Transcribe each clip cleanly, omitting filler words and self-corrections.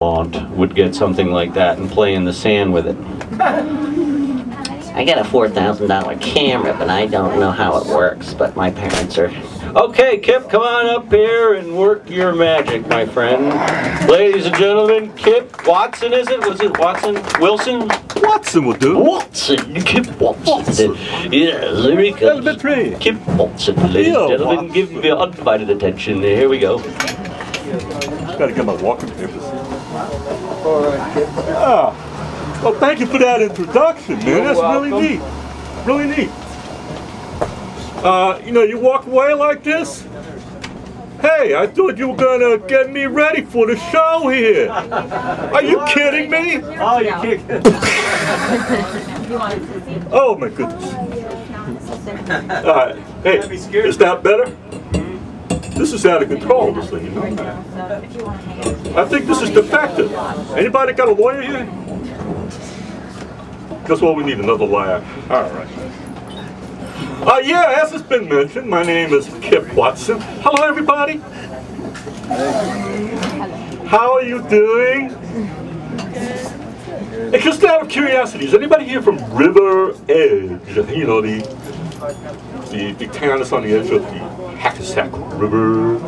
would get something like that and play in the sand with it. I got a $4,000 camera, but I don't know how it works, but my parents are... Okay, Kipp, come on up here and work your magic, my friend. Ladies and gentlemen, Kipp Watson, is it? Was it Watson? Wilson? Watson will do. Watson, Kipp Watson. Yeah, there he comes. Elementary. Kipp Watson, ladies and gentlemen, give me your undivided attention. Here we go. Gotta get my walking papers. Ah, well, thank you for that introduction, man. That's really neat. Really neat. You know, you walk away like this? Hey, I thought you were gonna get me ready for the show here. Are you kidding me? Oh, you're kidding. Oh my goodness. Alright, hey, is that better? This is out of control, this thing, you know? I think this is defective. Anybody got a lawyer here? Guess what, we need another lawyer. Alright. Yeah, as it's been mentioned, my name is Kipp Watson. Hello, everybody. How are you doing? And just out of curiosity, is anybody here from River Edge? You know, the town that's on the edge of the Hackensack River.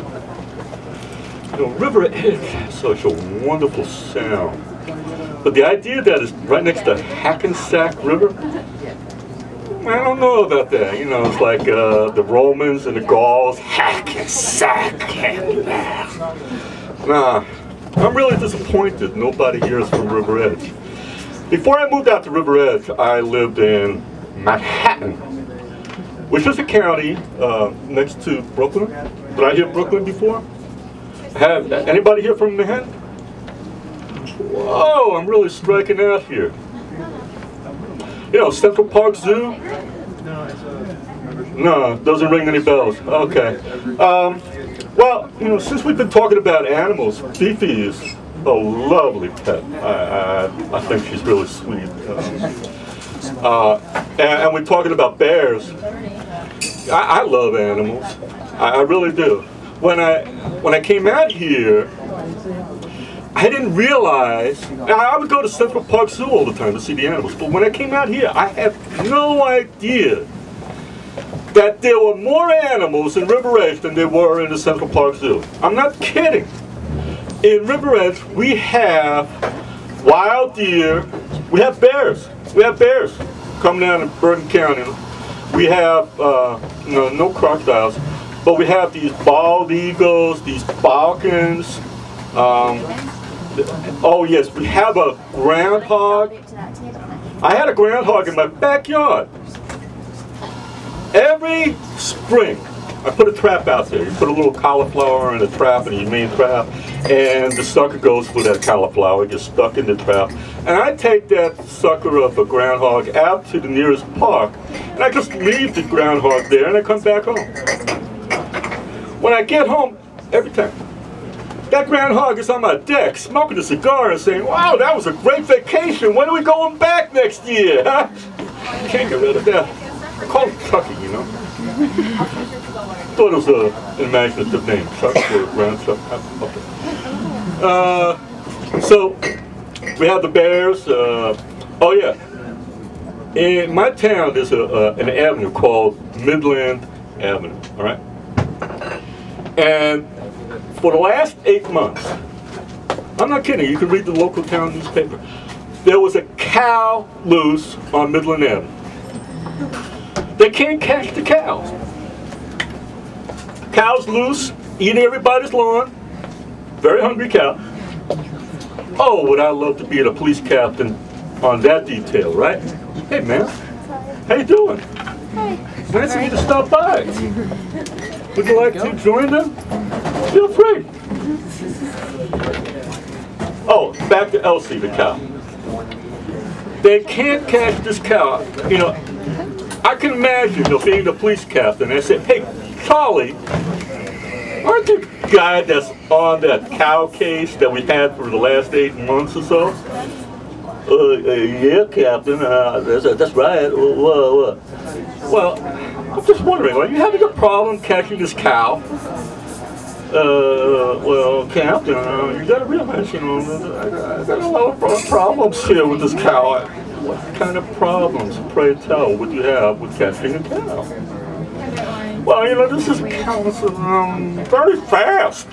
You know, River Edge has such a wonderful sound. But the idea that it's right next to Hackensack River, I don't know about that. You know, it's like the Romans and the Gauls. Hackensack. Nah, I'm really disappointed nobody here is from River Edge. Before I moved out to River Edge, I lived in Manhattan, which is a county next to Brooklyn. Did I hear Brooklyn before? Have anybody here from Manhattan? Whoa, I'm really striking out here. You know, Central Park Zoo? No, doesn't ring any bells. Okay. Well, you know, since we've been talking about animals, Fifi is a lovely pet. I think she's really sweet. And we're talking about bears. I love animals. I really do. When I came out here, I didn't realize, I would go to Central Park Zoo all the time to see the animals, but when I came out here, I had no idea that there were more animals in River Edge than there were in the Central Park Zoo. I'm not kidding. In River Edge, we have wild deer, we have bears. We have bears coming down in Bergen County. We have, no crocodiles, but we have these bald eagles, these falcons. Oh yes, we have a groundhog. I had a groundhog in my backyard. Every spring, I put a trap out there. You put a little cauliflower in the trap, and you main trap, and the sucker goes for that cauliflower, gets stuck in the trap. And I take that sucker of a groundhog out to the nearest park, and I just leave the groundhog there, and I come back home. When I get home, every time, that groundhog is on my deck, smoking a cigar and saying, "Wow, that was a great vacation. When are we going back next year?" Huh? Can't get rid of that. I call him Chucky, you know. Thought it was an imaginative name, Chuck or Ground Chuck. Okay. So we have the bears. Oh yeah, in my town there's an avenue called Midland Avenue. All right, and for the last 8 months, I'm not kidding, you can read the local town newspaper, there was a cow loose on Midland Avenue. They can't catch the cows. Cows loose, eating everybody's lawn, very hungry cow. Oh, would I love to be a police captain on that detail, right? Hey man, how you doing? Hi. Nice of you to stop by. Would you like to join them? Feel free. Oh, back to Elsie, the cow. They can't catch this cow. You know, I can imagine, you know, being the police captain. And I said, "Hey, Charlie, aren't you the guy that's on that cow case that we've had for the last 8 months or so?" Yeah, Captain. That's right. What? Well, I'm just wondering, are you having a problem catching this cow? Well, Captain, you gotta realize, you know, I got a lot of problems here with this cow. What kind of problems, pray tell, would you have with catching a cow? Well, you know, this is a cow that's very fast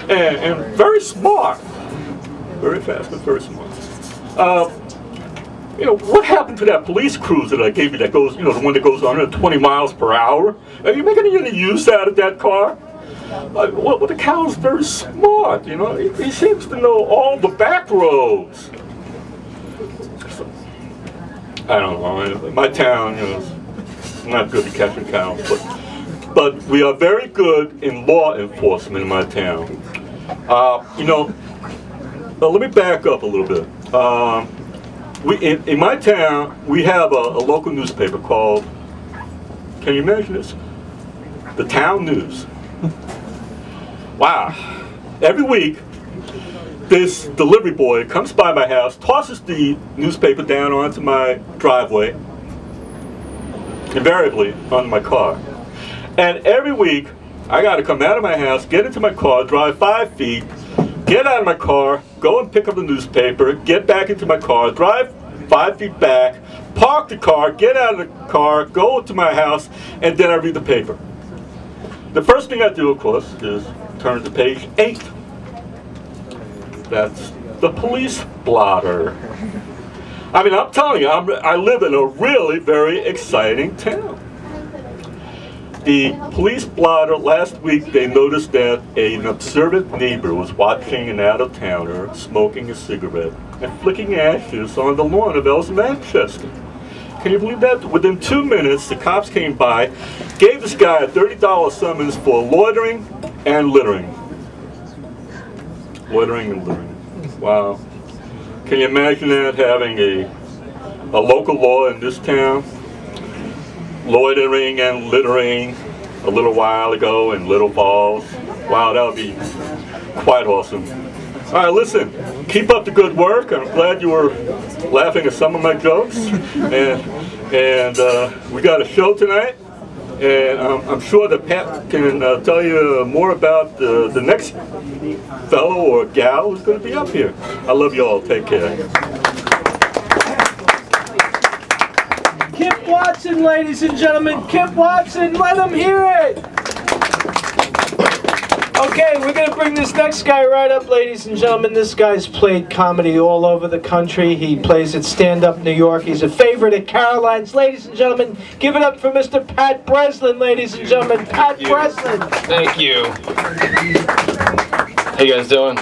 and very smart. Very fast and very smart. You know, what happened to that police cruiser that I gave you that goes, you know, the one that goes 120 miles per hour? Are you making any use out of that car? Well, the cow's very smart, you know. He seems to know all the back roads. I don't know. My town, you know, is not good at catching cows, but we are very good in law enforcement in my town. You know, let me back up a little bit. In my town, we have a local newspaper called, can you imagine this? The Town News. Wow. Every week, this delivery boy comes by my house, tosses the newspaper down onto my driveway, invariably on my car. And every week, I got to come out of my house, get into my car, drive 5 feet, get out of my car, go and pick up the newspaper, get back into my car, drive 5 feet back, park the car, get out of the car, go to my house, and then I read the paper. The first thing I do, of course, is turn to page 8. That's the police blotter. I mean, I'm telling you, I live in a really very exciting town. The police blotter, last week they noticed that an observant neighbor was watching an out-of-towner smoking a cigarette and flicking ashes on the lawn of Ellis Manchester. Can you believe that? Within 2 minutes, the cops came by, gave this guy a $30 summons for loitering and littering. Loitering and littering. Wow. Can you imagine that, having a local law in this town? Loitering and littering a little while ago in Little Falls. Wow, that would be quite awesome. All right, listen, keep up the good work. I'm glad you were laughing at some of my jokes. And we got a show tonight. And I'm sure that Pat can tell you more about the next fellow or gal who's going to be up here. I love you all. Take care. Kipp Watson, ladies and gentlemen. Kipp Watson, let them hear it. Okay, we're going to bring this next guy right up, ladies and gentlemen. This guy's played comedy all over the country. He plays at Stand Up New York. He's a favorite at Caroline's. Ladies and gentlemen, give it up for Mr. Pat Breslin, ladies and gentlemen. Pat Breslin. Thank you. How you guys doing?